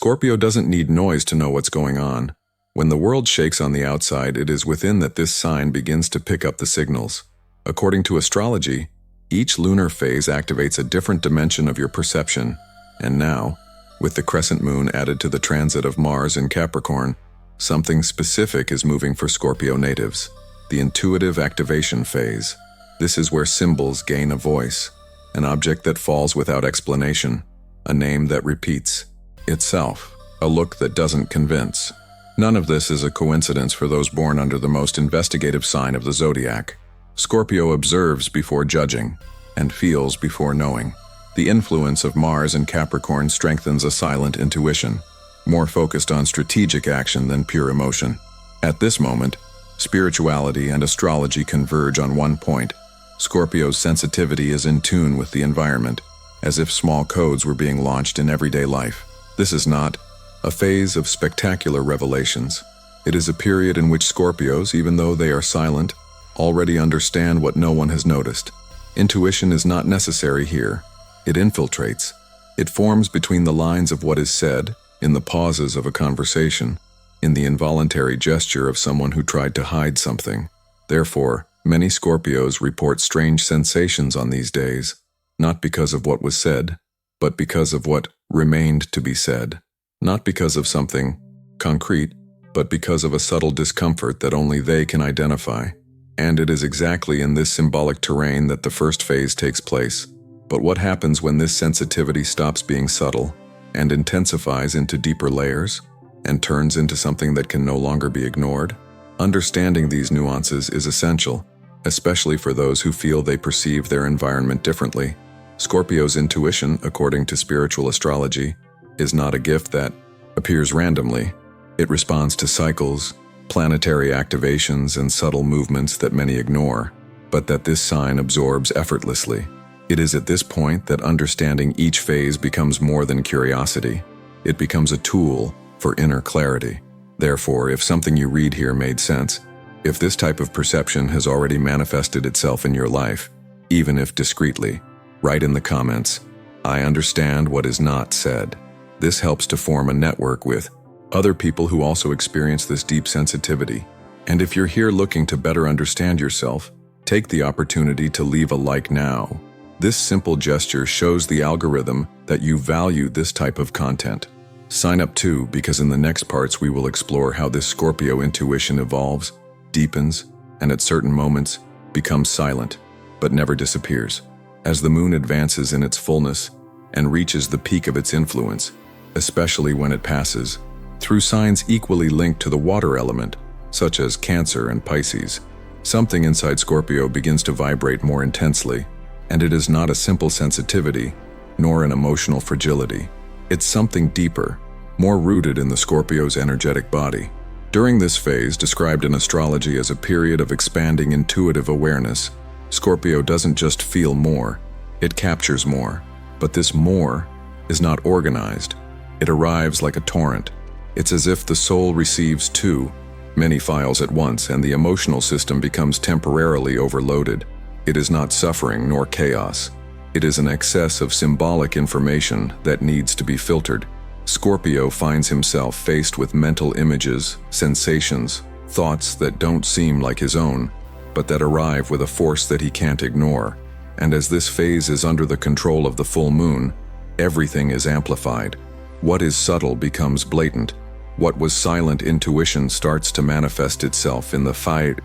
Scorpio doesn't need noise to know what's going on. When the world shakes on the outside, it is within that this sign begins to pick up the signals. According to astrology, each lunar phase activates a different dimension of your perception, and now, with the crescent moon added to the transit of Mars in Capricorn, something specific is moving for Scorpio natives: the intuitive activation phase. This is where symbols gain a voice, an object that falls without explanation, a name that repeats itself, a look that doesn't convince. None of this is a coincidence for those born under the most investigative sign of the zodiac. Scorpio observes before judging and feels before knowing. The influence of Mars in Capricorn strengthens a silent intuition, more focused on strategic action than pure emotion. At this moment, spirituality and astrology converge on one point. Scorpio's sensitivity is in tune with the environment, as if small codes were being launched in everyday life. This is not a phase of spectacular revelations. It is a period in which Scorpios, even though they are silent, already understand what no one has noticed. Intuition is not necessary here. It infiltrates. It forms between the lines of what is said, in the pauses of a conversation, in the involuntary gesture of someone who tried to hide something. Therefore, many Scorpios report strange sensations on these days, not because of what was said, but because of what remained to be said. Not because of something concrete, but because of a subtle discomfort that only they can identify. And it is exactly in this symbolic terrain that the first phase takes place. But what happens when this sensitivity stops being subtle and intensifies into deeper layers and turns into something that can no longer be ignored? Understanding these nuances is essential, especially for those who feel they perceive their environment differently. Scorpio's intuition, according to spiritual astrology, is not a gift that appears randomly. It responds to cycles, planetary activations, and subtle movements that many ignore, but that this sign absorbs effortlessly. It is at this point that understanding each phase becomes more than curiosity. It becomes a tool for inner clarity. Therefore, if something you read here made sense, if this type of perception has already manifested itself in your life, even if discreetly, write in the comments, "I understand what is not said." This helps to form a network with other people who also experience this deep sensitivity. And if you're here looking to better understand yourself, take the opportunity to leave a like now. This simple gesture shows the algorithm that you value this type of content. Sign up too, because in the next parts we will explore how this Scorpio intuition evolves, deepens, and at certain moments becomes silent, but never disappears. As the moon advances in its fullness and reaches the peak of its influence, especially when it passes through signs equally linked to the water element, such as Cancer and Pisces, something inside Scorpio begins to vibrate more intensely, and it is not a simple sensitivity, nor an emotional fragility. It's something deeper, more rooted in the Scorpio's energetic body. During this phase, described in astrology as a period of expanding intuitive awareness, Scorpio doesn't just feel more, it captures more. But this more is not organized. It arrives like a torrent. It's as if the soul receives too many files at once and the emotional system becomes temporarily overloaded. It is not suffering nor chaos. It is an excess of symbolic information that needs to be filtered. Scorpio finds himself faced with mental images, sensations, thoughts that don't seem like his own, but that arrive with a force that he can't ignore. And as this phase is under the control of the full moon, everything is amplified. What is subtle becomes blatant. What was silent intuition starts to manifest itself in the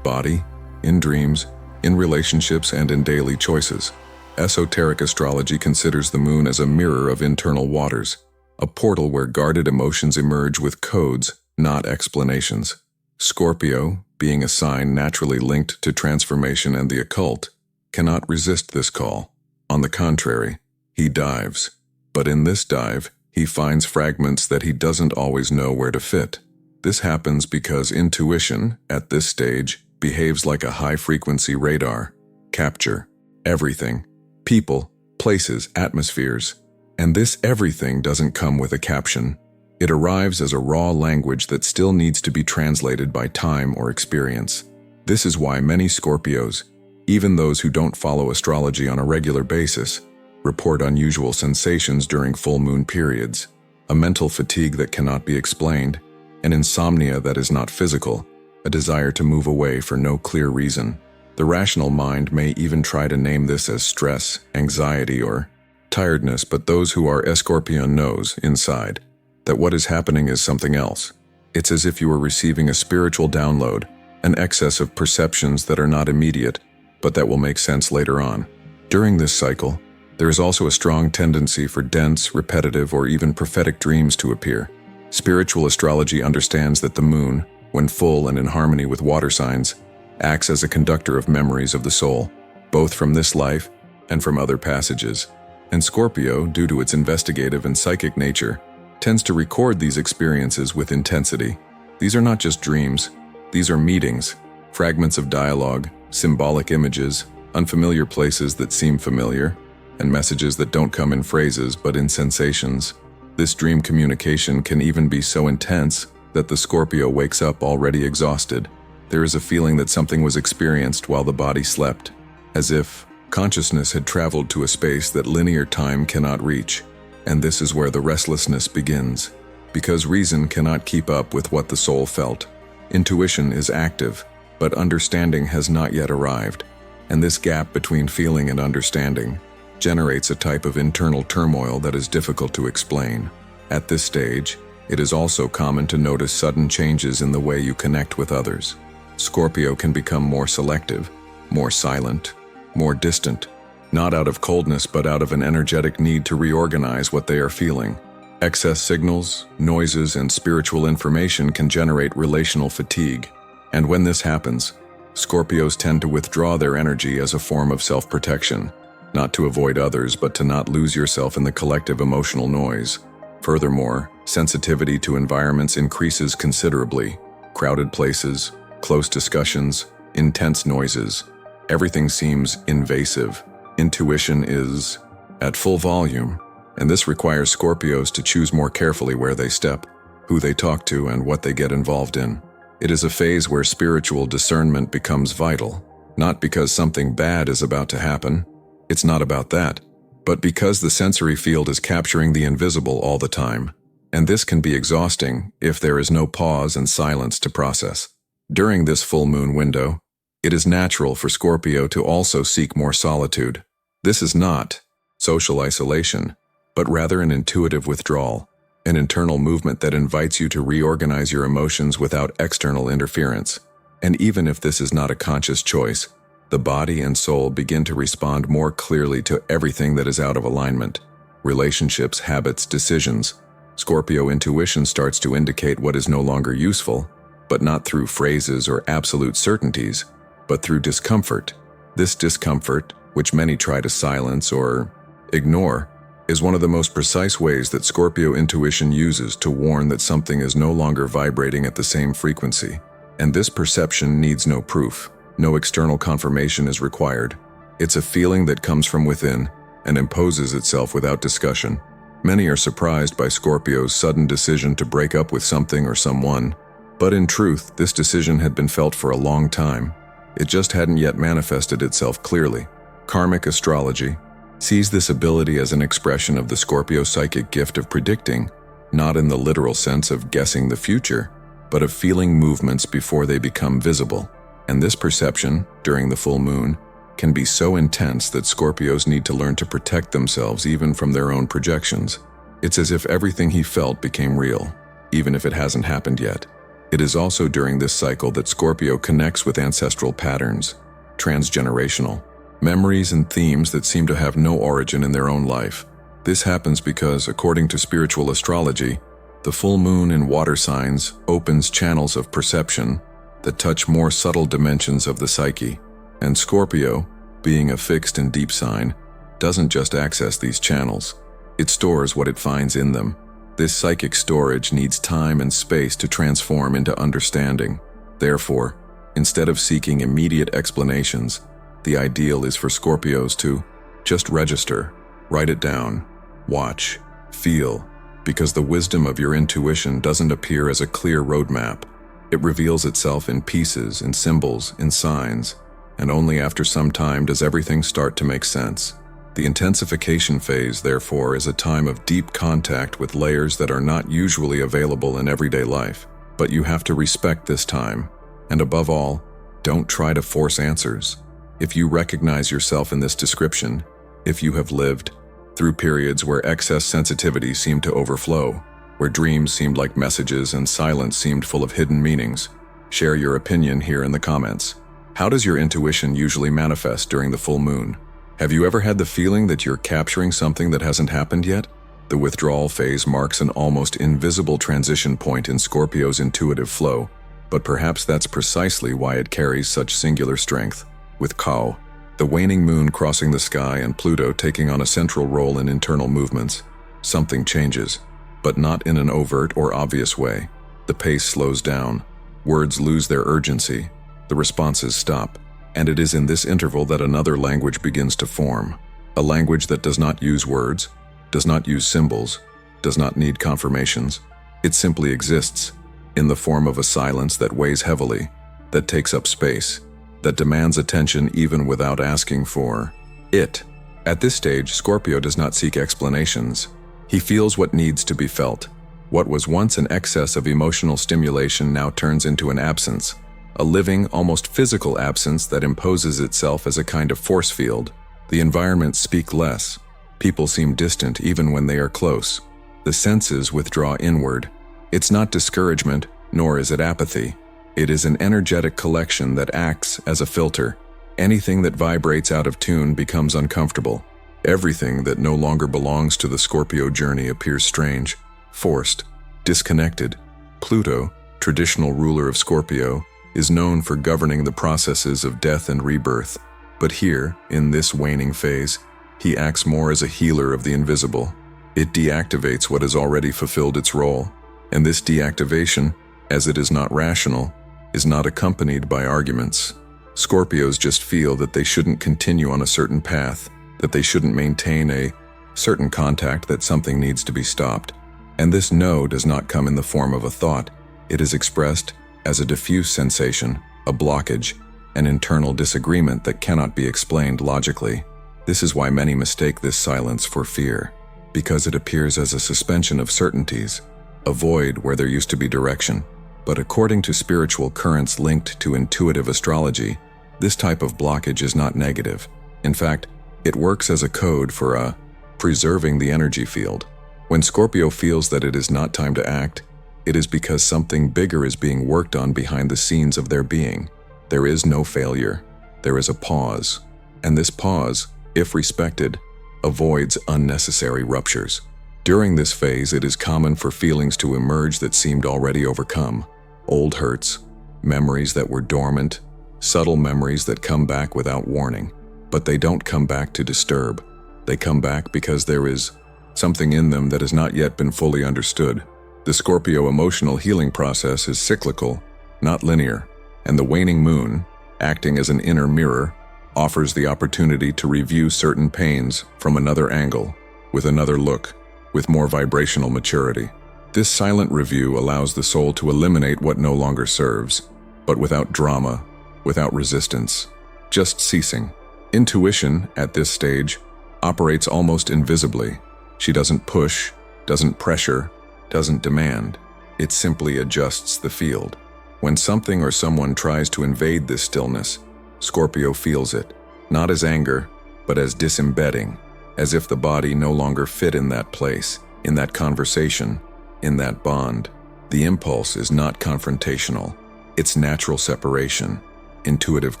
body, in dreams, in relationships, and in daily choices. Esoteric astrology considers the moon as a mirror of internal waters, a portal where guarded emotions emerge with codes, not explanations. Scorpio, being a sign naturally linked to transformation and the occult, cannot resist this call. On the contrary, he dives. But in this dive, he finds fragments that he doesn't always know where to fit. This happens because intuition, at this stage, behaves like a high-frequency radar. Capture everything. People, places, atmospheres. And this everything doesn't come with a caption. It arrives as a raw language that still needs to be translated by time or experience. This is why many Scorpios, even those who don't follow astrology on a regular basis, report unusual sensations during full moon periods. a mental fatigue that cannot be explained, an insomnia that is not physical, a desire to move away for no clear reason. The rational mind may even try to name this as stress, anxiety, or tiredness, but those who are Scorpion knows, inside, that what is happening is something else. It's as if you are receiving a spiritual download, an excess of perceptions that are not immediate, but that will make sense later on. During this cycle, there is also a strong tendency for dense, repetitive, or even prophetic dreams to appear. Spiritual astrology understands that the moon, when full and in harmony with water signs, acts as a conductor of memories of the soul, both from this life and from other passages. And Scorpio, due to its investigative and psychic nature, tends to record these experiences with intensity. These are not just dreams, these are meetings, fragments of dialogue, symbolic images, unfamiliar places that seem familiar, and messages that don't come in phrases but in sensations. This dream communication can even be so intense that the Scorpio wakes up already exhausted. There is a feeling that something was experienced while the body slept, as if consciousness had traveled to a space that linear time cannot reach. And this is where the restlessness begins, because reason cannot keep up with what the soul felt. Intuition is active, but understanding has not yet arrived, and this gap between feeling and understanding generates a type of internal turmoil that is difficult to explain. At this stage, it is also common to notice sudden changes in the way you connect with others. Scorpio can become more selective, more silent, more distant, not out of coldness but out of an energetic need to reorganize what they are feeling. Excess signals, noises, and spiritual information can generate relational fatigue, and when this happens, Scorpios tend to withdraw their energy as a form of self-protection, not to avoid others but to not lose yourself in the collective emotional noise. Furthermore, sensitivity to environments increases considerably. Crowded places, close discussions, intense noises. Everything seems invasive. Intuition is at full volume, and this requires Scorpios to choose more carefully where they step, who they talk to, and what they get involved in. It is a phase where spiritual discernment becomes vital, not because something bad is about to happen. It's not about that, but because the sensory field is capturing the invisible all the time, and this can be exhausting if there is no pause and silence to process. During this full moon window, it is natural for Scorpio to also seek more solitude. This is not social isolation, but rather an intuitive withdrawal, an internal movement that invites you to reorganize your emotions without external interference. And even if this is not a conscious choice, the body and soul begin to respond more clearly to everything that is out of alignment. Relationships, habits, decisions. Scorpio intuition starts to indicate what is no longer useful, but not through phrases or absolute certainties, but through discomfort. This discomfort, which many try to silence or ignore, is one of the most precise ways that Scorpio intuition uses to warn that something is no longer vibrating at the same frequency. And this perception needs no proof. No external confirmation is required. It's a feeling that comes from within and imposes itself without discussion. Many are surprised by Scorpio's sudden decision to break up with something or someone, but in truth, this decision had been felt for a long time. It just hadn't yet manifested itself clearly. Karmic astrology sees this ability as an expression of the Scorpio psychic gift of predicting, not in the literal sense of guessing the future, but of feeling movements before they become visible. And this perception, during the full moon, can be so intense that Scorpios need to learn to protect themselves even from their own projections. It's as if everything he felt became real, even if it hasn't happened yet. It is also during this cycle that Scorpio connects with ancestral patterns, transgenerational, memories and themes that seem to have no origin in their own life. This happens because, according to spiritual astrology, the full moon in water signs opens channels of perception that touch more subtle dimensions of the psyche, and Scorpio, being a fixed and deep sign, doesn't just access these channels, it stores what it finds in them. This psychic storage needs time and space to transform into understanding. Therefore, instead of seeking immediate explanations, the ideal is for Scorpios to just register, write it down, watch, feel, because the wisdom of your intuition doesn't appear as a clear roadmap. It reveals itself in pieces, in symbols, in signs, and only after some time does everything start to make sense. The intensification phase, therefore, is a time of deep contact with layers that are not usually available in everyday life. But you have to respect this time, and above all, don't try to force answers. If you recognize yourself in this description, if you have lived through periods where excess sensitivity seemed to overflow, where dreams seemed like messages and silence seemed full of hidden meanings, share your opinion here in the comments. How does your intuition usually manifest during the full moon? Have you ever had the feeling that you're capturing something that hasn't happened yet? The withdrawal phase marks an almost invisible transition point in Scorpio's intuitive flow, but perhaps that's precisely why it carries such singular strength. With Kao, the waning moon crossing the sky and Pluto taking on a central role in internal movements, something changes, but not in an overt or obvious way. The pace slows down, words lose their urgency, the responses stop, and it is in this interval that another language begins to form. A language that does not use words, does not use symbols, does not need confirmations. It simply exists, in the form of a silence that weighs heavily, that takes up space, that demands attention even without asking for it. At this stage, Scorpio does not seek explanations. He feels what needs to be felt. What was once an excess of emotional stimulation now turns into an absence, a living, almost physical absence that imposes itself as a kind of force field. The environments speak less. People seem distant even when they are close. The senses withdraw inward. It's not discouragement, nor is it apathy. It is an energetic collection that acts as a filter. Anything that vibrates out of tune becomes uncomfortable. Everything that no longer belongs to the Scorpio journey appears strange, forced, disconnected. Pluto, traditional ruler of Scorpio, is known for governing the processes of death and rebirth. But here, in this waning phase, he acts more as a healer of the invisible. It deactivates what has already fulfilled its role. And this deactivation, as it is not rational, is not accompanied by arguments. Scorpios just feel that they shouldn't continue on a certain path, that they shouldn't maintain a certain contact, that something needs to be stopped. And this no does not come in the form of a thought. It is expressed as a diffuse sensation, a blockage, an internal disagreement that cannot be explained logically. This is why many mistake this silence for fear, because it appears as a suspension of certainties, a void where there used to be direction. But according to spiritual currents linked to intuitive astrology, this type of blockage is not negative. In fact, it works as a code for preserving the energy field. When Scorpio feels that it is not time to act, it is because something bigger is being worked on behind the scenes of their being. There is no failure. There is a pause. And this pause, if respected, avoids unnecessary ruptures. During this phase, it is common for feelings to emerge that seemed already overcome. Old hurts, memories that were dormant, subtle memories that come back without warning. But they don't come back to disturb. They come back because there is something in them that has not yet been fully understood. The Scorpio emotional healing process is cyclical, not linear, and the waning moon, acting as an inner mirror, offers the opportunity to review certain pains from another angle, with another look, with more vibrational maturity. This silent review allows the soul to eliminate what no longer serves, but without drama, without resistance, just ceasing. Intuition, at this stage, operates almost invisibly. She doesn't push, doesn't pressure, doesn't demand. It simply adjusts the field. When something or someone tries to invade this stillness, Scorpio feels it, not as anger, but as disembedding, as if the body no longer fit in that place, in that conversation, in that bond. The impulse is not confrontational. It's natural separation, intuitive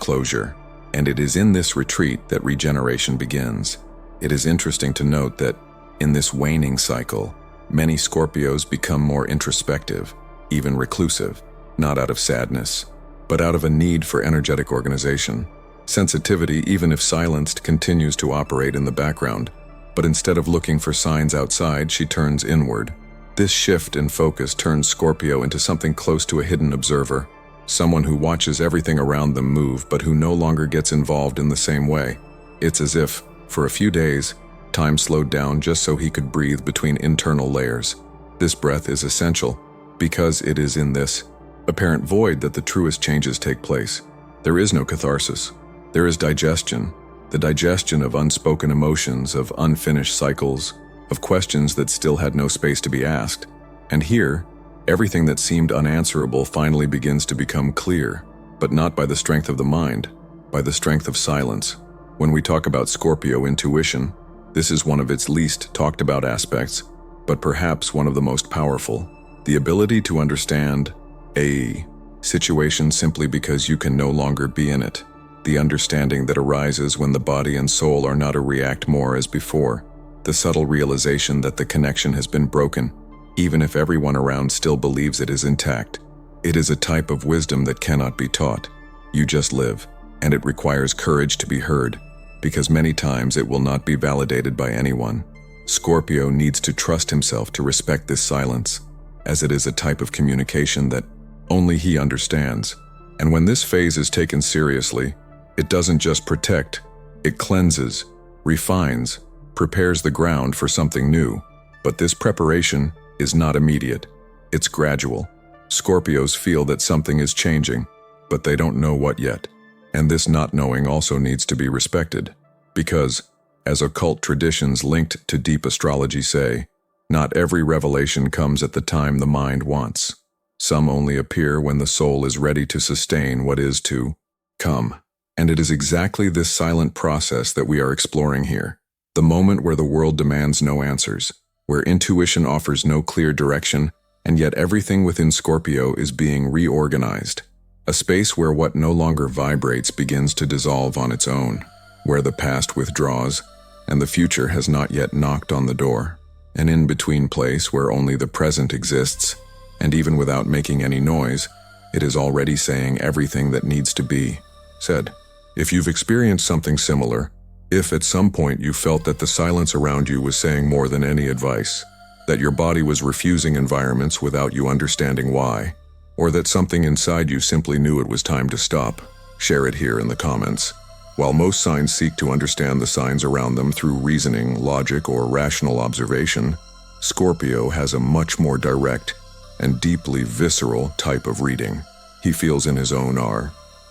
closure, and it is in this retreat that regeneration begins. It is interesting to note that, in this waning cycle, many Scorpios become more introspective, even reclusive, not out of sadness, but out of a need for energetic organization. Sensitivity, even if silenced, continues to operate in the background, but instead of looking for signs outside, she turns inward. This shift in focus turns Scorpio into something close to a hidden observer, someone who watches everything around them move but who no longer gets involved in the same way. It's as if, for a few days, time slowed down just so he could breathe between internal layers. This breath is essential, because it is in this apparent void that the truest changes take place. There is no catharsis. There is digestion, the digestion of unspoken emotions, of unfinished cycles, of questions that still had no space to be asked. And here, everything that seemed unanswerable finally begins to become clear, but not by the strength of the mind, by the strength of silence. When we talk about Scorpio intuition, this is one of its least talked about aspects, but perhaps one of the most powerful. The ability to understand a situation simply because you can no longer be in it. The understanding that arises when the body and soul are not to react more as before. The subtle realization that the connection has been broken, even if everyone around still believes it is intact. It is a type of wisdom that cannot be taught. You just live, and it requires courage to be heard, because many times it will not be validated by anyone. Scorpio needs to trust himself to respect this silence, as it is a type of communication that only he understands. And when this phase is taken seriously, it doesn't just protect, it cleanses, refines, prepares the ground for something new. But this preparation is not immediate, it's gradual. Scorpios feel that something is changing, but they don't know what yet. And this not knowing also needs to be respected, because, as occult traditions linked to deep astrology say, not every revelation comes at the time the mind wants. Some only appear when the soul is ready to sustain what is to come. And it is exactly this silent process that we are exploring here. The moment where the world demands no answers, where intuition offers no clear direction, and yet everything within Scorpio is being reorganized. A space where what no longer vibrates begins to dissolve on its own, where the past withdraws, and the future has not yet knocked on the door. An in-between place where only the present exists, and even without making any noise, it is already saying everything that needs to be said. If you've experienced something similar, if at some point you felt that the silence around you was saying more than any advice, that your body was refusing environments without you understanding why, or that something inside you simply knew it was time to stop, share it here in the comments. While most signs seek to understand the signs around them through reasoning, logic, or rational observation, Scorpio has a much more direct and deeply visceral type of reading. He feels in his own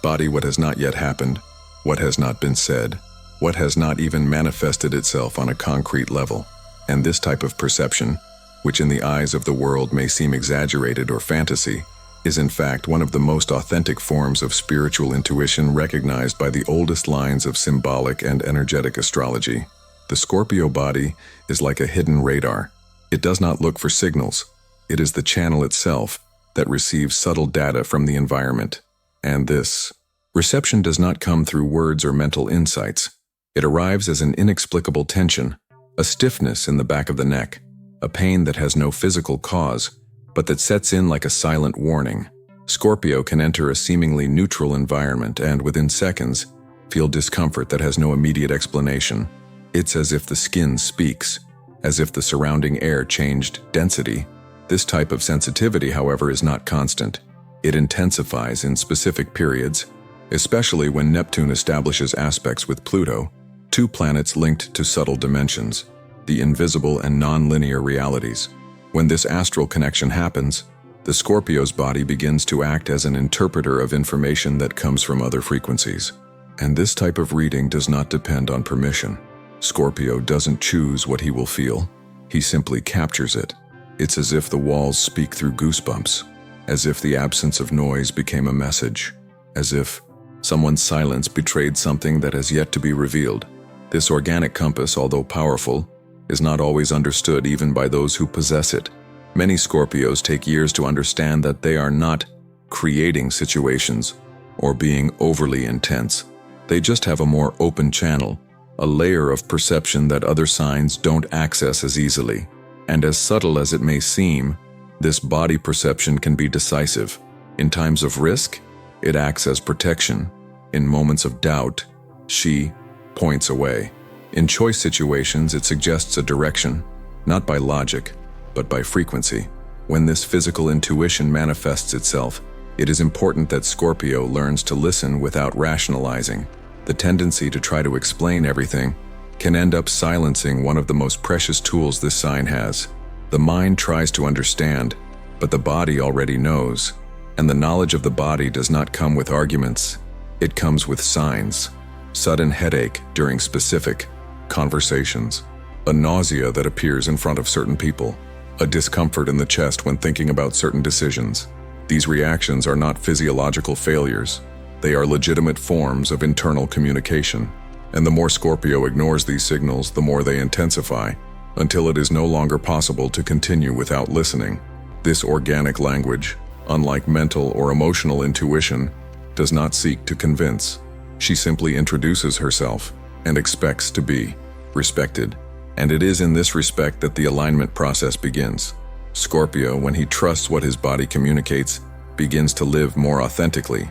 body what has not yet happened, what has not been said, what has not even manifested itself on a concrete level. And this type of perception, which in the eyes of the world may seem exaggerated or fantasy, is in fact one of the most authentic forms of spiritual intuition recognized by the oldest lines of symbolic and energetic astrology. The Scorpio body is like a hidden radar. It does not look for signals. It is the channel itself that receives subtle data from the environment. And this reception does not come through words or mental insights. It arrives as an inexplicable tension, a stiffness in the back of the neck, a pain that has no physical cause, but that sets in like a silent warning. Scorpio can enter a seemingly neutral environment and, within seconds, feel discomfort that has no immediate explanation. It's as if the skin speaks, as if the surrounding air changed density. This type of sensitivity, however, is not constant. It intensifies in specific periods, especially when Neptune establishes aspects with Pluto, two planets linked to subtle dimensions, the invisible and non-linear realities. When this astral connection happens, the Scorpio's body begins to act as an interpreter of information that comes from other frequencies. And this type of reading does not depend on permission. Scorpio doesn't choose what he will feel. He simply captures it. It's as if the walls speak through goosebumps, as if the absence of noise became a message, as if someone's silence betrayed something that has yet to be revealed. This organic compass, although powerful, is not always understood even by those who possess it. Many Scorpios take years to understand that they are not creating situations or being overly intense. They just have a more open channel, a layer of perception that other signs don't access as easily. And as subtle as it may seem, this body perception can be decisive. In times of risk, it acts as protection. In moments of doubt, she points away. In choice situations, it suggests a direction, not by logic, but by frequency. When this physical intuition manifests itself, it is important that Scorpio learns to listen without rationalizing. The tendency to try to explain everything can end up silencing one of the most precious tools this sign has. The mind tries to understand, but the body already knows. And the knowledge of the body does not come with arguments, it comes with signs. sudden headache during specific conversations, a nausea that appears in front of certain people, a discomfort in the chest when thinking about certain decisions. These reactions are not physiological failures. They are legitimate forms of internal communication. And the more Scorpio ignores these signals, the more they intensify, until it is no longer possible to continue without listening. This organic language, unlike mental or emotional intuition, does not seek to convince. She simply introduces herself and expects to be respected. And it is in this respect that the alignment process begins. Scorpio, when he trusts what his body communicates, begins to live more authentically.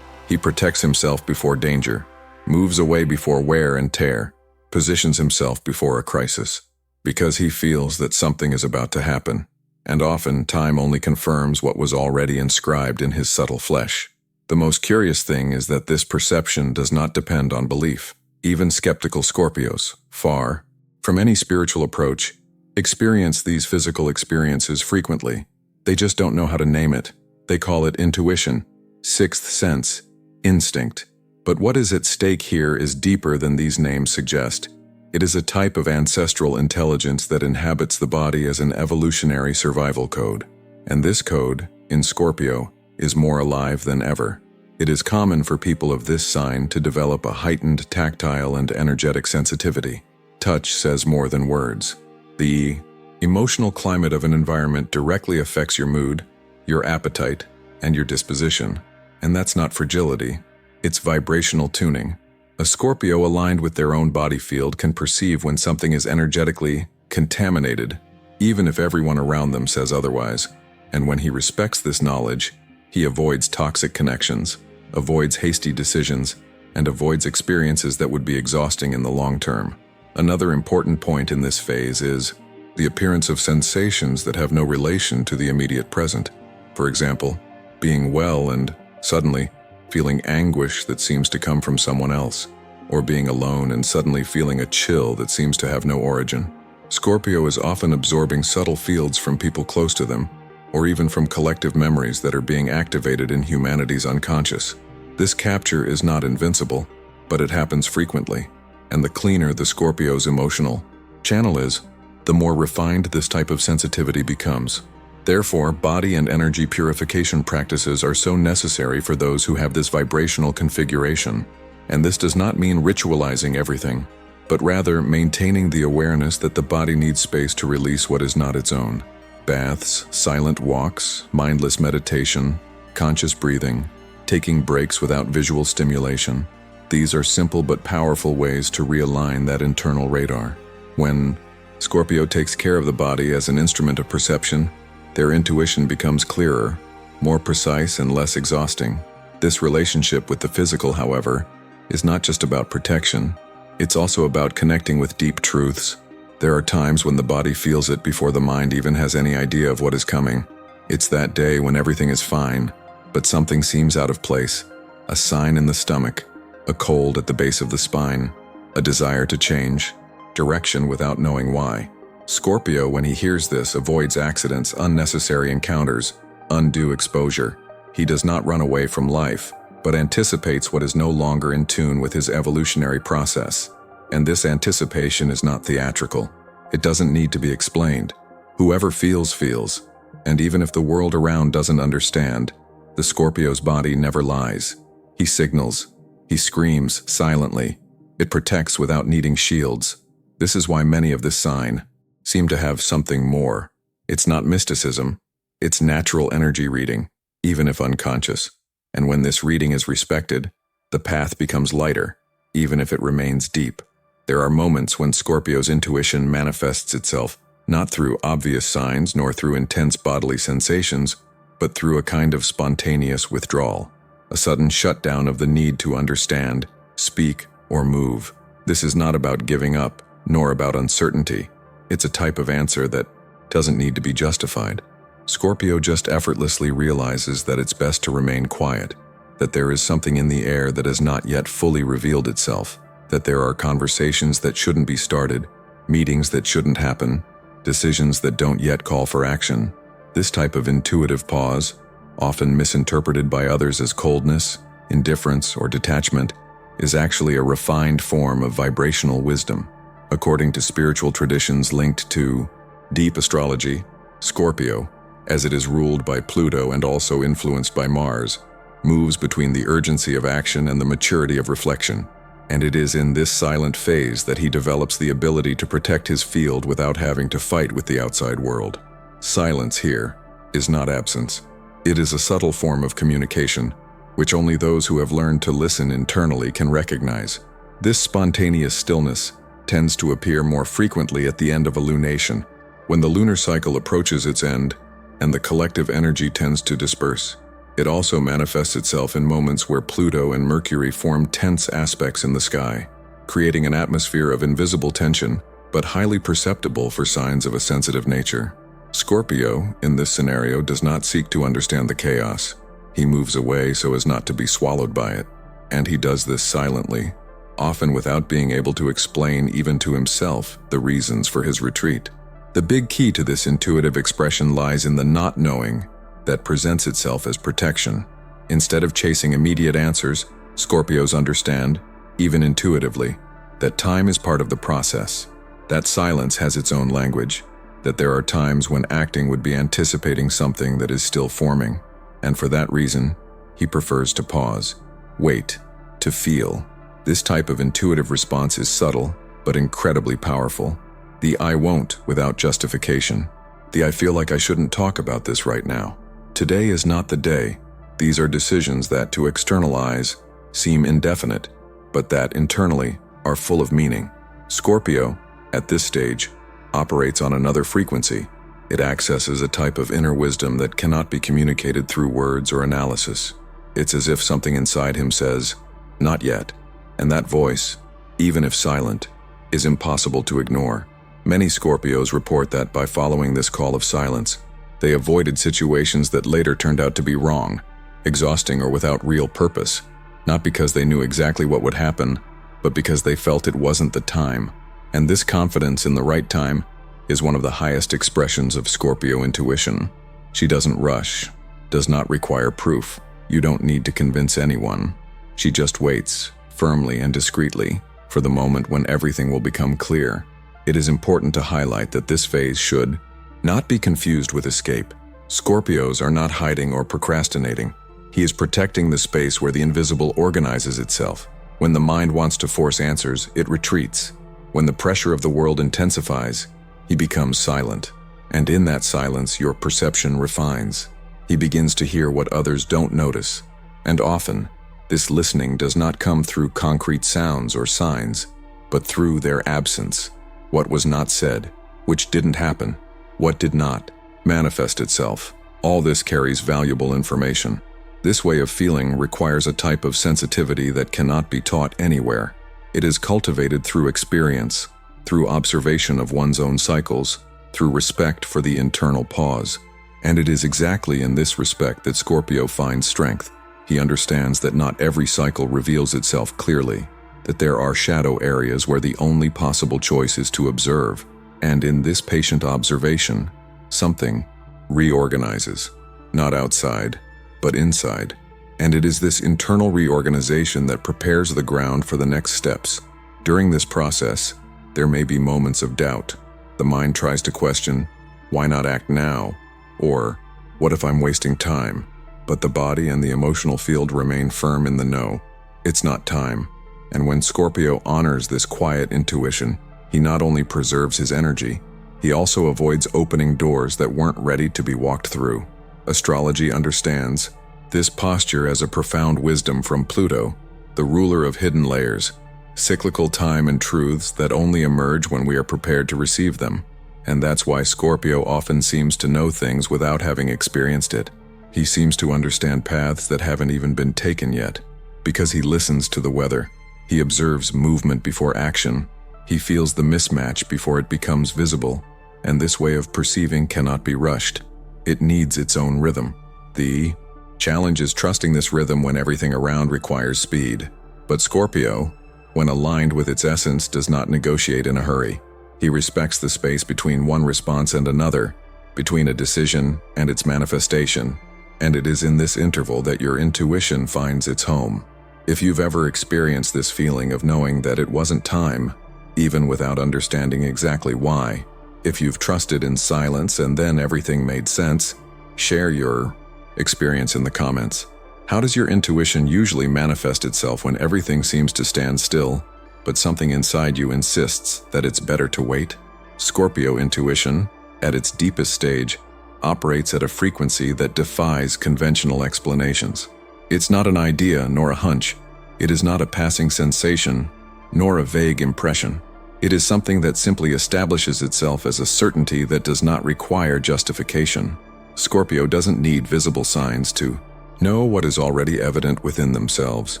He protects himself before danger, moves away before wear and tear, positions himself before a crisis, because he feels that something is about to happen, and often time only confirms what was already inscribed in his subtle flesh. The most curious thing is that this perception does not depend on belief. Even skeptical Scorpios, far from any spiritual approach, experience these physical experiences frequently. They just don't know how to name it. They call it intuition, sixth sense, instinct. But what is at stake here is deeper than these names suggest. It is a type of ancestral intelligence that inhabits the body as an evolutionary survival code. And this code, in Scorpio, is more alive than ever. It is common for people of this sign to develop a heightened tactile and energetic sensitivity. Touch says more than words. The emotional climate of an environment directly affects your mood, your appetite, and your disposition. And that's not fragility, it's vibrational tuning. A Scorpio aligned with their own body field can perceive when something is energetically contaminated, even if everyone around them says otherwise. And when he respects this knowledge, he avoids toxic connections, avoids hasty decisions, and avoids experiences that would be exhausting in the long term. Another important point in this phase is the appearance of sensations that have no relation to the immediate present. For example, being well and suddenly feeling anguish that seems to come from someone else, or being alone and suddenly feeling a chill that seems to have no origin. Scorpio is often absorbing subtle fields from people close to them, or even from collective memories that are being activated in humanity's unconscious. This capture is not invincible, but it happens frequently, and the cleaner the Scorpio's emotional channel is, the more refined this type of sensitivity becomes. Therefore, body and energy purification practices are so necessary for those who have this vibrational configuration. And this does not mean ritualizing everything, but rather maintaining the awareness that the body needs space to release what is not its own. Baths, silent walks, mindless meditation, conscious breathing, taking breaks without visual stimulation. These are simple but powerful ways to realign that internal radar. When Scorpio takes care of the body as an instrument of perception, their intuition becomes clearer, more precise, and less exhausting. This relationship with the physical, however, is not just about protection. It's also about connecting with deep truths. There are times when the body feels it before the mind even has any idea of what is coming. It's that day when everything is fine, but something seems out of place. A sign in the stomach, a cold at the base of the spine, a desire to change direction without knowing why. Scorpio, when he hears this, avoids accidents, unnecessary encounters, undue exposure. He does not run away from life, but anticipates what is no longer in tune with his evolutionary process. And this anticipation is not theatrical. It doesn't need to be explained. Whoever feels, feels. And even if the world around doesn't understand, the Scorpio's body never lies. He signals. He screams silently. It protects without needing shields. This is why many of this sign seem to have something more. It's not mysticism. It's natural energy reading, even if unconscious. And when this reading is respected, the path becomes lighter, even if it remains deep. There are moments when Scorpio's intuition manifests itself, not through obvious signs nor through intense bodily sensations, but through a kind of spontaneous withdrawal, a sudden shutdown of the need to understand, speak, or move. This is not about giving up, nor about uncertainty. It's a type of answer that doesn't need to be justified. Scorpio just effortlessly realizes that it's best to remain quiet, that there is something in the air that has not yet fully revealed itself, that there are conversations that shouldn't be started, meetings that shouldn't happen, decisions that don't yet call for action. This type of intuitive pause, often misinterpreted by others as coldness, indifference, or detachment, is actually a refined form of vibrational wisdom. According to spiritual traditions linked to deep astrology, Scorpio, as it is ruled by Pluto and also influenced by Mars, moves between the urgency of action and the maturity of reflection. And it is in this silent phase that he develops the ability to protect his field without having to fight with the outside world. Silence here is not absence. It is a subtle form of communication, which only those who have learned to listen internally can recognize. This spontaneous stillness tends to appear more frequently at the end of a lunation, when the lunar cycle approaches its end and the collective energy tends to disperse. It also manifests itself in moments where Pluto and Mercury form tense aspects in the sky, creating an atmosphere of invisible tension, but highly perceptible for signs of a sensitive nature. Scorpio, in this scenario, does not seek to understand the chaos. He moves away so as not to be swallowed by it, and he does this silently, often without being able to explain even to himself the reasons for his retreat. The big key to this intuitive expression lies in the not knowing that presents itself as protection. Instead of chasing immediate answers, Scorpios understand, even intuitively, that time is part of the process, that silence has its own language, that there are times when acting would be anticipating something that is still forming, and for that reason, he prefers to pause, wait, to feel. This type of intuitive response is subtle, but incredibly powerful. The I won't without justification. The I feel like I shouldn't talk about this right now. Today is not the day. These are decisions that, to externalize, seem indefinite, but that internally are full of meaning. Scorpio, at this stage, operates on another frequency. It accesses a type of inner wisdom that cannot be communicated through words or analysis. It's as if something inside him says, "Not yet." And that voice, even if silent, is impossible to ignore. Many Scorpios report that by following this call of silence, they avoided situations that later turned out to be wrong, exhausting or without real purpose, not because they knew exactly what would happen, but because they felt it wasn't the time. And this confidence in the right time is one of the highest expressions of Scorpio intuition. She doesn't rush, does not require proof. You don't need to convince anyone. She just waits, firmly and discreetly, for the moment when everything will become clear. It is important to highlight that this phase should not be confused with escape. Scorpios are not hiding or procrastinating. He is protecting the space where the invisible organizes itself. When the mind wants to force answers, it retreats. When the pressure of the world intensifies, he becomes silent. And in that silence, your perception refines. He begins to hear what others don't notice. And often, this listening does not come through concrete sounds or signs, but through their absence. What was not said, which didn't happen, what did not manifest itself. All this carries valuable information. This way of feeling requires a type of sensitivity that cannot be taught anywhere. It is cultivated through experience, through observation of one's own cycles, through respect for the internal pause. And it is exactly in this respect that Scorpio finds strength. He understands that not every cycle reveals itself clearly, that there are shadow areas where the only possible choice is to observe, and in this patient observation, something reorganizes, not outside, but inside. And it is this internal reorganization that prepares the ground for the next steps. During this process, there may be moments of doubt. The mind tries to question, why not act now? Or, what if I'm wasting time? But the body and the emotional field remain firm in the no. It's not time. And when Scorpio honors this quiet intuition, he not only preserves his energy, he also avoids opening doors that weren't ready to be walked through. Astrology understands this posture as a profound wisdom from Pluto, the ruler of hidden layers, cyclical time and truths that only emerge when we are prepared to receive them. And that's why Scorpio often seems to know things without having experienced it. He seems to understand paths that haven't even been taken yet, because he listens to the weather. He observes movement before action. He feels the mismatch before it becomes visible, and this way of perceiving cannot be rushed. It needs its own rhythm. The challenge is trusting this rhythm when everything around requires speed. But Scorpio, when aligned with its essence, does not negotiate in a hurry. He respects the space between one response and another, between a decision and its manifestation, and it is in this interval that your intuition finds its home. If you've ever experienced this feeling of knowing that it wasn't time, even without understanding exactly why, if you've trusted in silence and then everything made sense, share your experience in the comments. How does your intuition usually manifest itself when everything seems to stand still, but something inside you insists that it's better to wait? Scorpio intuition, at its deepest stage, operates at a frequency that defies conventional explanations. It's not an idea nor a hunch. It is not a passing sensation, nor a vague impression. It is something that simply establishes itself as a certainty that does not require justification. Scorpio doesn't need visible signs to know what is already evident within themselves,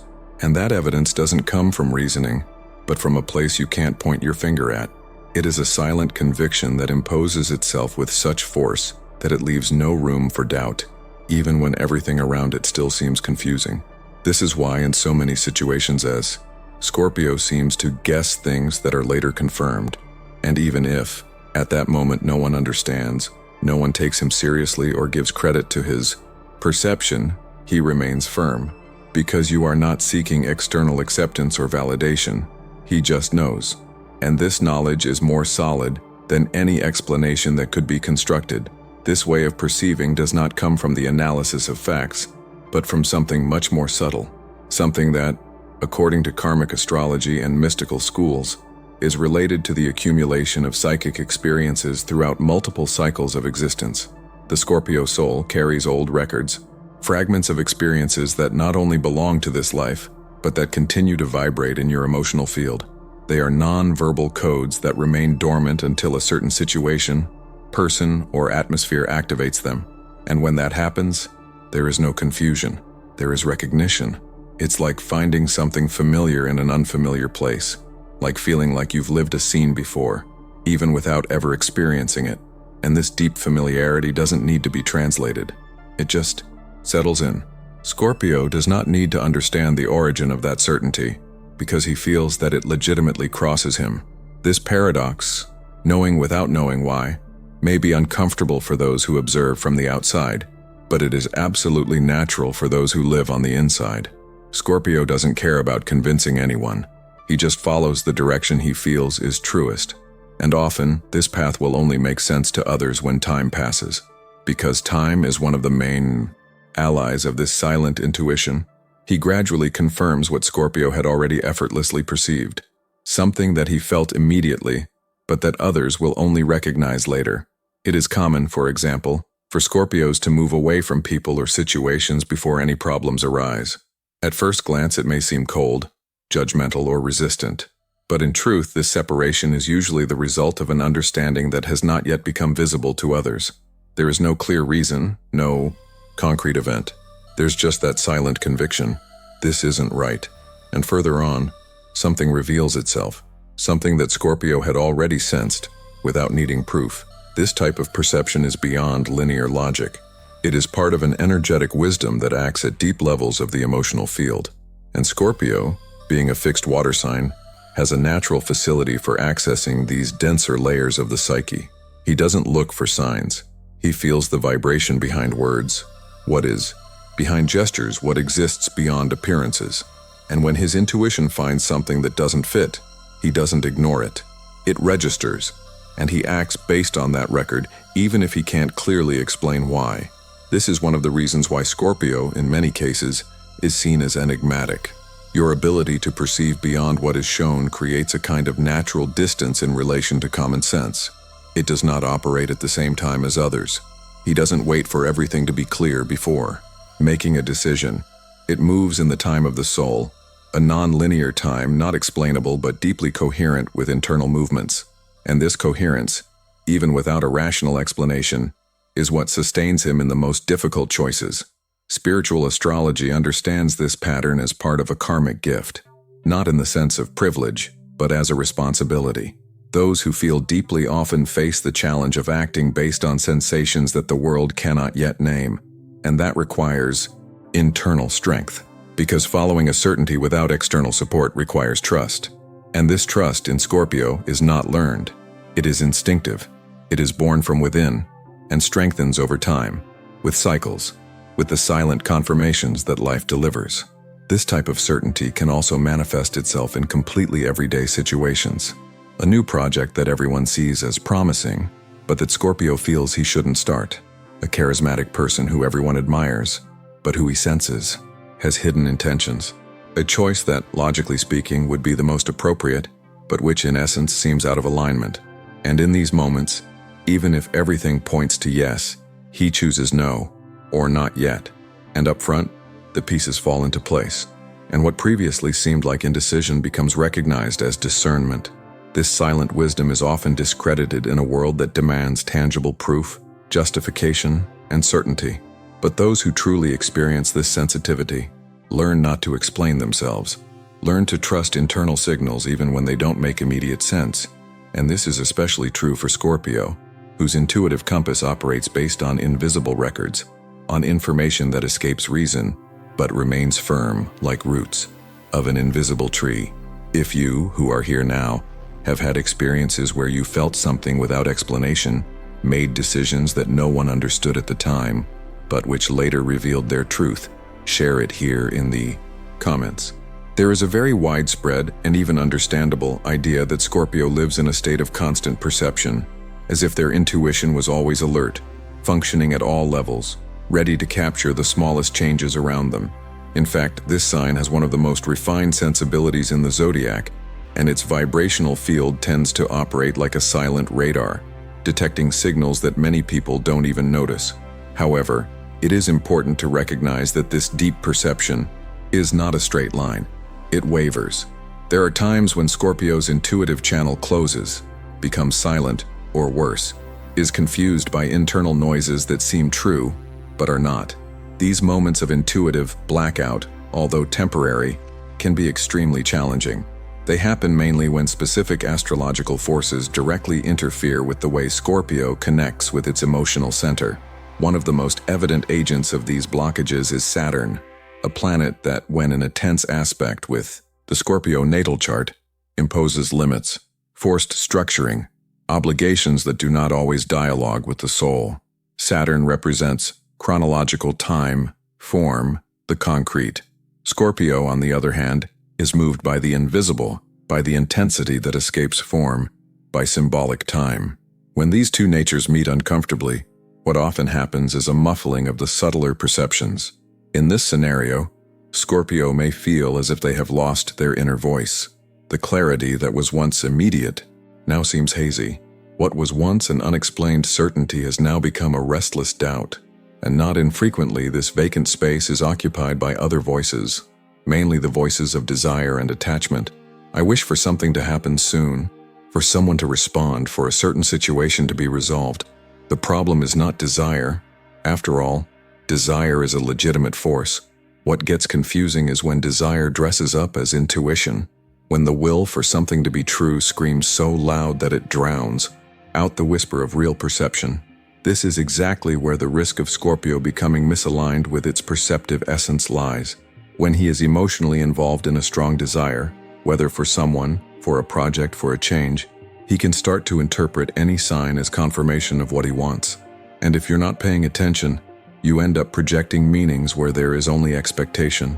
and that evidence doesn't come from reasoning, but from a place you can't point your finger at. It is a silent conviction that imposes itself with such force that it leaves no room for doubt, even when everything around it still seems confusing. This is why in so many situations as Scorpio seems to guess things that are later confirmed, and even if, at that moment, no one understands, no one takes him seriously or gives credit to his perception, he remains firm. Because you are not seeking external acceptance or validation, he just knows. And this knowledge is more solid than any explanation that could be constructed. This way of perceiving does not come from the analysis of facts, but from something much more subtle, something that, according to karmic astrology and mystical schools, is related to the accumulation of psychic experiences throughout multiple cycles of existence. The Scorpio soul carries old records, fragments of experiences that not only belong to this life, but that continue to vibrate in your emotional field. They are non-verbal codes that remain dormant until a certain situation, person, or atmosphere activates them. And when that happens, there is no confusion. There is recognition. It's like finding something familiar in an unfamiliar place, like feeling like you've lived a scene before, even without ever experiencing it. And this deep familiarity doesn't need to be translated. It just settles in. Scorpio does not need to understand the origin of that certainty, because he feels that it legitimately crosses him. This paradox, knowing without knowing why, may be uncomfortable for those who observe from the outside, but it is absolutely natural for those who live on the inside. Scorpio doesn't care about convincing anyone. He just follows the direction he feels is truest. And often, this path will only make sense to others when time passes. Because time is one of the main allies of this silent intuition, he gradually confirms what Scorpio had already effortlessly perceived, something that he felt immediately, but that others will only recognize later. It is common, for example, for Scorpios to move away from people or situations before any problems arise. At first glance, it may seem cold, judgmental, or resistant, but in truth, this separation is usually the result of an understanding that has not yet become visible to others. There is no clear reason, no concrete event. There's just that silent conviction. This isn't right. And further on, something reveals itself, something that Scorpio had already sensed without needing proof. This type of perception is beyond linear logic. It is part of an energetic wisdom that acts at deep levels of the emotional field. And Scorpio, being a fixed water sign, has a natural facility for accessing these denser layers of the psyche. He doesn't look for signs. He feels the vibration behind words, what is, behind gestures, what exists beyond appearances. And when his intuition finds something that doesn't fit, he doesn't ignore it. It registers, and he acts based on that record, even if he can't clearly explain why. This is one of the reasons why Scorpio, in many cases, is seen as enigmatic. Your ability to perceive beyond what is shown creates a kind of natural distance in relation to common sense. It does not operate at the same time as others. He doesn't wait for everything to be clear before making a decision. It moves in the time of the soul, a non-linear time not explainable but deeply coherent with internal movements. And this coherence, even without a rational explanation, is what sustains him in the most difficult choices. Spiritual astrology understands this pattern as part of a karmic gift, not in the sense of privilege, but as a responsibility. Those who feel deeply often face the challenge of acting based on sensations that the world cannot yet name, and that requires internal strength, because following a certainty without external support requires trust. And this trust in Scorpio is not learned. It is instinctive. It is born from within and strengthens over time, with cycles, with the silent confirmations that life delivers. This type of certainty can also manifest itself in completely everyday situations. A new project that everyone sees as promising, but that Scorpio feels he shouldn't start. A charismatic person who everyone admires, but who he senses has hidden intentions. A choice that, logically speaking, would be the most appropriate, but which in essence seems out of alignment. And in these moments, even if everything points to yes, he chooses no, or not yet. And up front, the pieces fall into place. And what previously seemed like indecision becomes recognized as discernment. This silent wisdom is often discredited in a world that demands tangible proof, justification, and certainty. But those who truly experience this sensitivity learn not to explain themselves, learn to trust internal signals even when they don't make immediate sense. And this is especially true for Scorpio, whose intuitive compass operates based on invisible records, on information that escapes reason, but remains firm like roots of an invisible tree. If you, who are here now, have had experiences where you felt something without explanation, made decisions that no one understood at the time, but which later revealed their truth, share it here in the comments. There is a very widespread and even understandable idea that Scorpio lives in a state of constant perception, as if their intuition was always alert, functioning at all levels, ready to capture the smallest changes around them. In fact, this sign has one of the most refined sensibilities in the zodiac, and its vibrational field tends to operate like a silent radar, detecting signals that many people don't even notice. However, it is important to recognize that this deep perception is not a straight line. It wavers. There are times when Scorpio's intuitive channel closes, becomes silent, or worse, is confused by internal noises that seem true, but are not. These moments of intuitive blackout, although temporary, can be extremely challenging. They happen mainly when specific astrological forces directly interfere with the way Scorpio connects with its emotional center. One of the most evident agents of these blockages is Saturn, a planet that, when in a tense aspect with the Scorpio natal chart, imposes limits, forced structuring, obligations that do not always dialogue with the soul. Saturn represents chronological time, form, the concrete. Scorpio, on the other hand, is moved by the invisible, by the intensity that escapes form, by symbolic time. When these two natures meet uncomfortably, what often happens is a muffling of the subtler perceptions. In this scenario, Scorpio may feel as if they have lost their inner voice. The clarity that was once immediate now seems hazy. What was once an unexplained certainty has now become a restless doubt. And not infrequently, this vacant space is occupied by other voices, mainly the voices of desire and attachment. I wish for something to happen soon, for someone to respond, for a certain situation to be resolved. The problem is not desire. After all, desire is a legitimate force. What gets confusing is when desire dresses up as intuition, when the will for something to be true screams so loud that it drowns out the whisper of real perception. This is exactly where the risk of Scorpio becoming misaligned with its perceptive essence lies. When he is emotionally involved in a strong desire, whether for someone, for a project, for a change, he can start to interpret any sign as confirmation of what he wants. And if you're not paying attention, you end up projecting meanings where there is only expectation.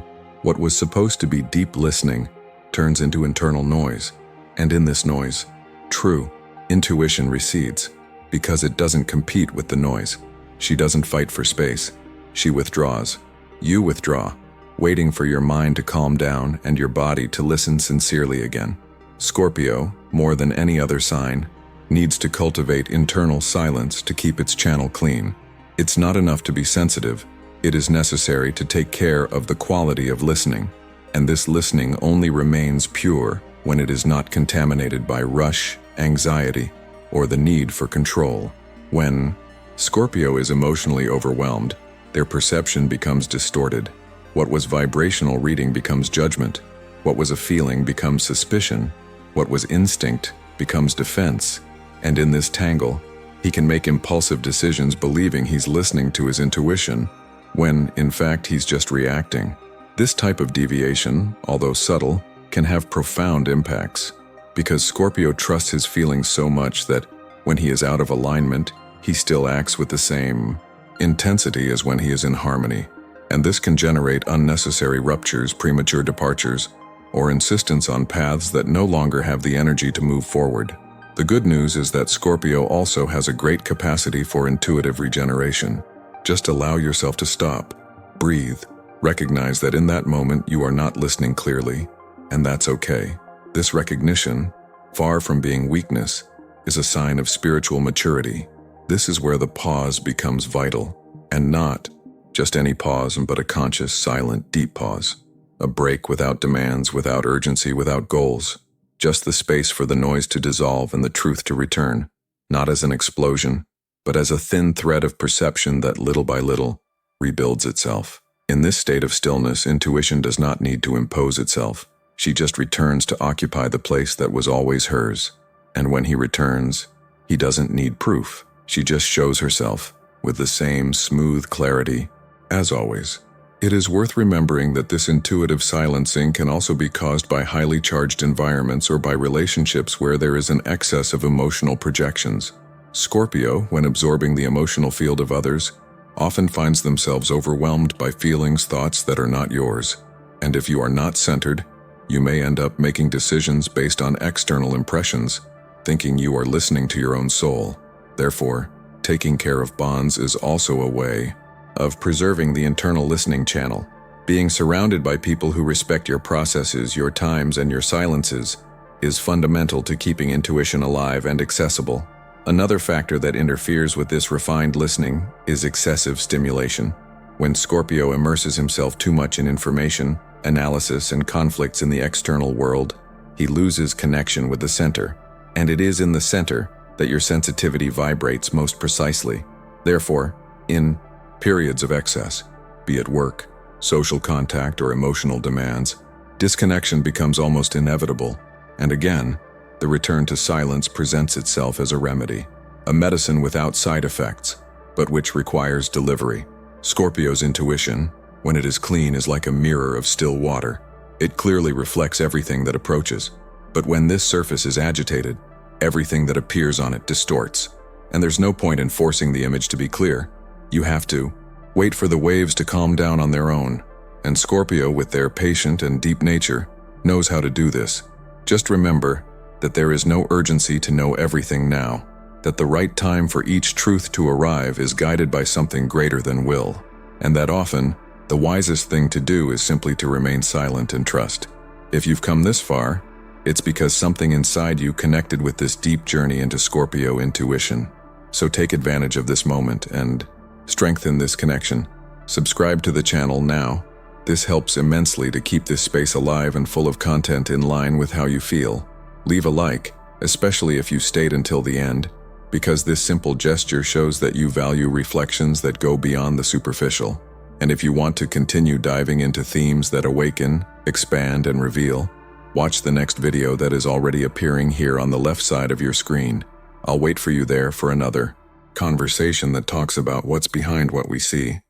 What was supposed to be deep listening turns into internal noise. And in this noise, true intuition recedes, because it doesn't compete with the noise. She doesn't fight for space. She withdraws. You withdraw, waiting for your mind to calm down and your body to listen sincerely again. Scorpio, more than any other sign, needs to cultivate internal silence to keep its channel clean. It's not enough to be sensitive. It is necessary to take care of the quality of listening. And this listening only remains pure when it is not contaminated by rush, anxiety, or the need for control. When Scorpio is emotionally overwhelmed, their perception becomes distorted. What was vibrational reading becomes judgment. What was a feeling becomes suspicion. What was instinct becomes defense. And in this tangle, he can make impulsive decisions believing he's listening to his intuition, when, in fact, he's just reacting. This type of deviation, although subtle, can have profound impacts, because Scorpio trusts his feelings so much that, when he is out of alignment, he still acts with the same intensity as when he is in harmony. and this can generate unnecessary ruptures, premature departures, or insistence on paths that no longer have the energy to move forward. The good news is that Scorpio also has a great capacity for intuitive regeneration. Just allow yourself to stop, breathe, recognize that in that moment you are not listening clearly, and that's okay. This recognition, far from being weakness, is a sign of spiritual maturity. This is where the pause becomes vital, and not just any pause, but a conscious, silent, deep pause. A break without demands, without urgency, without goals. Just the space for the noise to dissolve and the truth to return, not as an explosion, but as a thin thread of perception that little by little rebuilds itself. In this state of stillness, intuition does not need to impose itself. She just returns to occupy the place that was always hers. And when he returns, he doesn't need proof. She just shows herself with the same smooth clarity as always. It is worth remembering that this intuitive silencing can also be caused by highly charged environments or by relationships where there is an excess of emotional projections. Scorpio, when absorbing the emotional field of others, often finds themselves overwhelmed by feelings, thoughts that are not yours. And if you are not centered, you may end up making decisions based on external impressions, thinking you are listening to your own soul. Therefore, taking care of bonds is also a way of preserving the internal listening channel. Being surrounded by people who respect your processes, your times, and your silences is fundamental to keeping intuition alive and accessible. Another factor that interferes with this refined listening is excessive stimulation. When Scorpio immerses himself too much in information, analysis, and conflicts in the external world, he loses connection with the center. And it is in the center that your sensitivity vibrates most precisely. Therefore, in periods of excess, be it work, social contact, or emotional demands, disconnection becomes almost inevitable. And again, the return to silence presents itself as a remedy, a medicine without side effects, but which requires delivery. Scorpio's intuition, when it is clean, is like a mirror of still water. It clearly reflects everything that approaches. But when this surface is agitated, everything that appears on it distorts. And there's no point in forcing the image to be clear. You have to wait for the waves to calm down on their own. And Scorpio, with their patient and deep nature, knows how to do this. Just remember that there is no urgency to know everything now, that the right time for each truth to arrive is guided by something greater than will, and that often, the wisest thing to do is simply to remain silent and trust. If you've come this far, it's because something inside you connected with this deep journey into Scorpio intuition. So take advantage of this moment and strengthen this connection. Subscribe to the channel now. This helps immensely to keep this space alive and full of content in line with how you feel. Leave a like, especially if you stayed until the end, because this simple gesture shows that you value reflections that go beyond the superficial. And if you want to continue diving into themes that awaken, expand, and reveal, watch the next video that is already appearing here on the left side of your screen. I'll wait for you there for another conversation that talks about what's behind what we see.